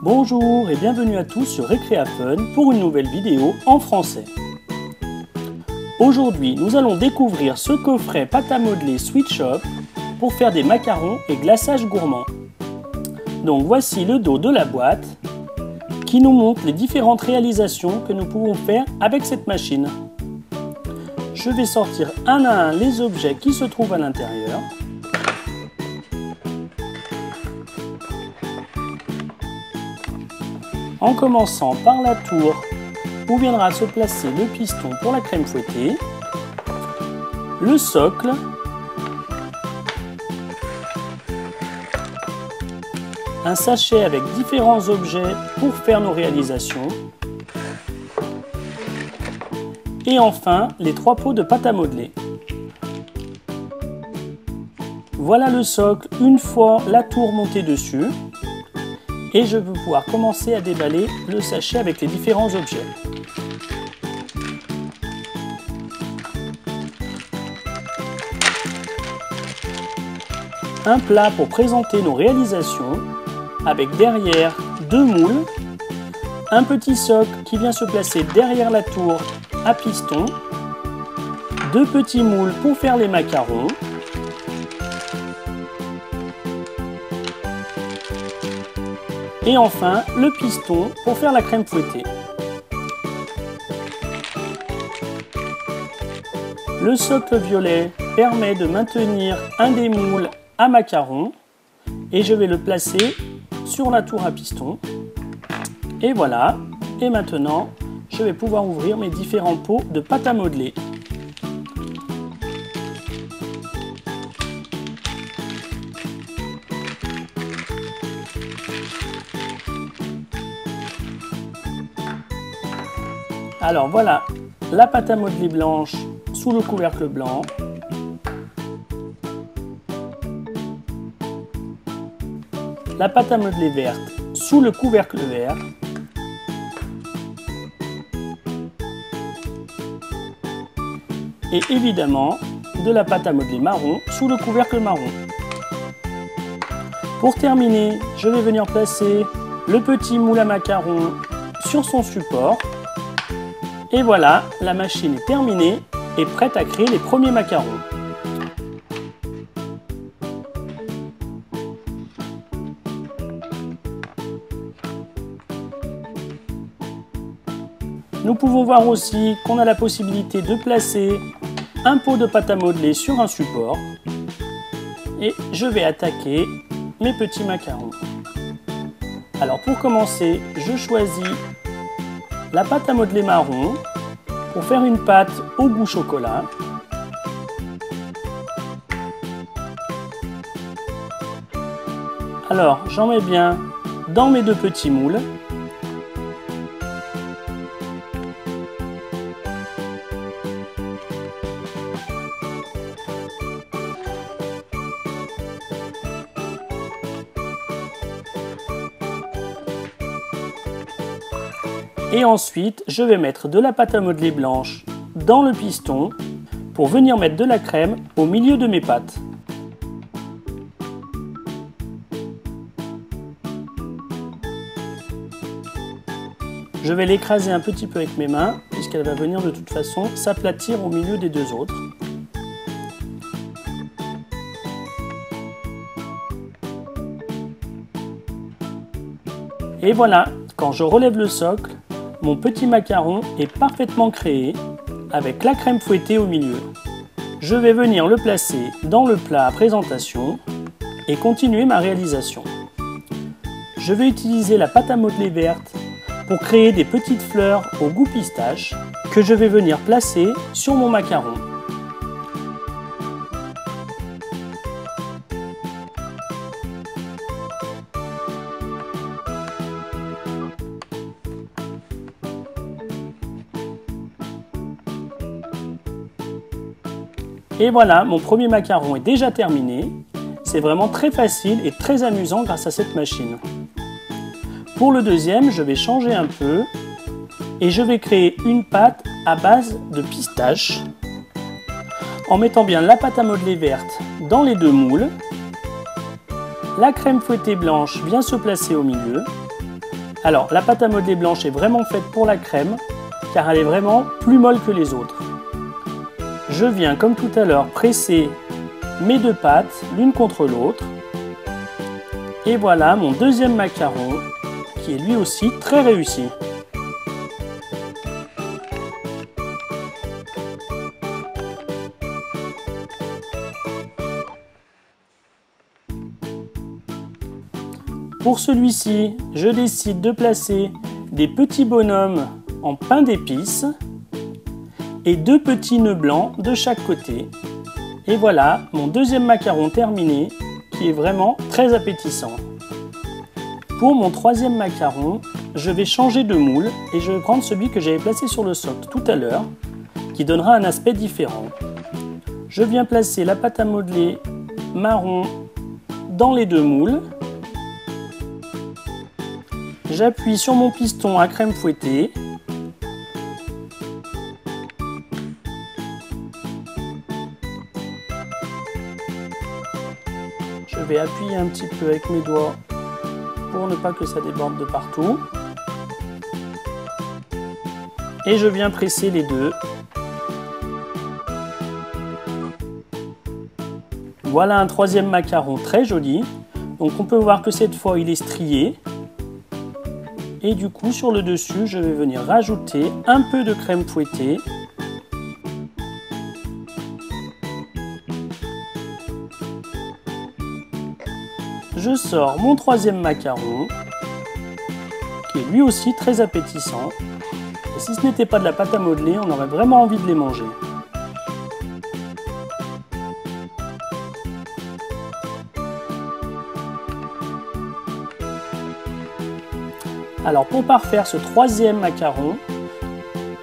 Bonjour et bienvenue à tous sur Récréafun pour une nouvelle vidéo en français. Aujourd'hui, nous allons découvrir ce coffret pâte à modeler Sweet Shop pour faire des macarons et glaçages gourmands. Donc voici le dos de la boîte qui nous montre les différentes réalisations que nous pouvons faire avec cette machine. Je vais sortir un à un les objets qui se trouvent à l'intérieur. En commençant par la tour où viendra se placer le piston pour la crème fouettée, le socle, un sachet avec différents objets pour faire nos réalisations, et enfin les 3 pots de pâte à modeler. Voilà le socle une fois la tour montée dessus. Et je vais pouvoir commencer à déballer le sachet avec les différents objets. Un plat pour présenter nos réalisations avec derrière 2 moules, un petit socle qui vient se placer derrière la tour à piston, 2 petits moules pour faire les macarons, et enfin, le piston pour faire la crème fouettée. Le socle violet permet de maintenir un des moules à macarons et je vais le placer sur la tour à piston. Et voilà, et maintenant, je vais pouvoir ouvrir mes différents pots de pâte à modeler. Alors voilà, la pâte à modeler blanche sous le couvercle blanc. La pâte à modeler verte sous le couvercle vert. Et évidemment, de la pâte à modeler marron sous le couvercle marron. Pour terminer, je vais venir placer le petit moule à macarons sur son support. Et voilà, la machine est terminée et prête à créer les premiers macarons. Nous pouvons voir aussi qu'on a la possibilité de placer un pot de pâte à modeler sur un support. Et je vais attaquer mes petits macarons. Alors pour commencer, je choisis la pâte à modeler marron pour faire une pâte au goût chocolat. Alors j'en mets bien dans mes 2 petits moules. Et ensuite, je vais mettre de la pâte à modeler blanche dans le piston pour venir mettre de la crème au milieu de mes pâtes. Je vais l'écraser un petit peu avec mes mains puisqu'elle va venir de toute façon s'aplatir au milieu des 2 autres. Et voilà, quand je relève le socle, mon petit macaron est parfaitement créé avec la crème fouettée au milieu. Je vais venir le placer dans le plat à présentation et continuer ma réalisation. Je vais utiliser la pâte à modeler verte pour créer des petites fleurs au goût pistache que je vais venir placer sur mon macaron. Et voilà, mon premier macaron est déjà terminé. C'est vraiment très facile et très amusant grâce à cette machine. Pour le deuxième, je vais changer un peu et je vais créer une pâte à base de pistache en mettant bien la pâte à modeler verte dans les 2 moules. La crème fouettée blanche vient se placer au milieu Alors la pâte à modeler blanche est vraiment faite pour la crème car elle est vraiment plus molle que les autres. Je viens comme tout à l'heure presser mes deux pâtes l'une contre l'autre. Et voilà mon deuxième macaron qui est lui aussi très réussi. Pour celui-ci, je décide de placer des petits bonhommes en pain d'épices et deux petits nœuds blancs de chaque côté. Et voilà mon deuxième macaron terminé qui est vraiment très appétissant. Pour mon troisième macaron, je vais changer de moule et je vais prendre celui que j'avais placé sur le socle tout à l'heure qui donnera un aspect différent. Je viens placer la pâte à modeler marron dans les deux moules. J'appuie sur mon piston à crème fouettée. Je vais appuyer un petit peu avec mes doigts pour ne pas que ça déborde de partout. Et je viens presser les deux. Voilà un troisième macaron très joli. Donc on peut voir que cette fois il est strié. Et du coup sur le dessus je vais venir rajouter un peu de crème fouettée. Je sors mon troisième macaron qui est lui aussi très appétissant. Et si ce n'était pas de la pâte à modeler, on aurait vraiment envie de les manger. Alors pour parfaire ce troisième macaron,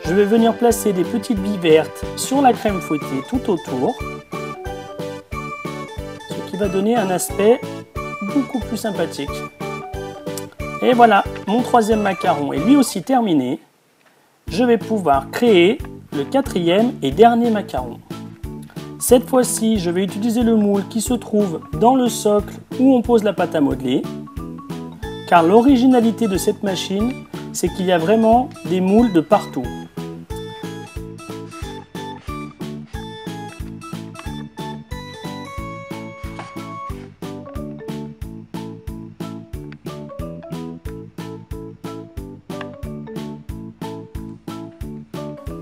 je vais venir placer des petites billes vertes sur la crème fouettée tout autour, ce qui va donner un aspect beaucoup plus sympathique. Et voilà, mon troisième macaron est lui aussi terminé. Je vais pouvoir créer le quatrième et dernier macaron. Cette fois-ci, je vais utiliser le moule qui se trouve dans le socle où on pose la pâte à modeler. Car l'originalité de cette machine, c'est qu'il y a vraiment des moules de partout.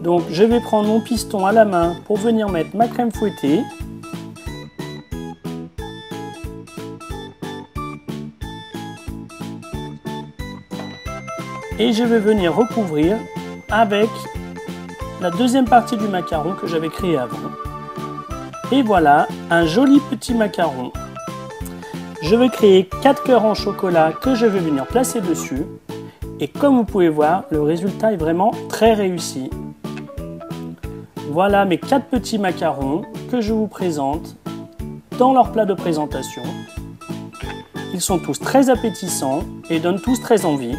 Donc je vais prendre mon piston à la main pour venir mettre ma crème fouettée. Et je vais venir recouvrir avec la deuxième partie du macaron que j'avais créé avant. Et voilà un joli petit macaron. Je vais créer 4 cœurs en chocolat que je vais venir placer dessus. Et comme vous pouvez voir, le résultat est vraiment très réussi. Voilà mes 4 petits macarons que je vous présente dans leur plat de présentation. Ils sont tous très appétissants et donnent tous très envie.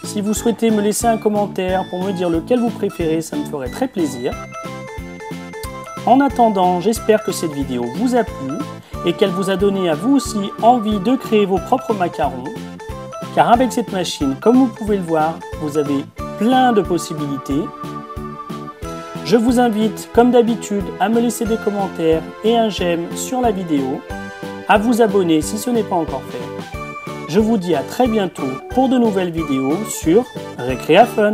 Si vous souhaitez me laisser un commentaire pour me dire lequel vous préférez, ça me ferait très plaisir. En attendant, j'espère que cette vidéo vous a plu et qu'elle vous a donné à vous aussi envie de créer vos propres macarons. Car avec cette machine, comme vous pouvez le voir, vous avez plein de possibilités. Je vous invite, comme d'habitude, à me laisser des commentaires et un j'aime sur la vidéo, à vous abonner si ce n'est pas encore fait. Je vous dis à très bientôt pour de nouvelles vidéos sur Récréafun.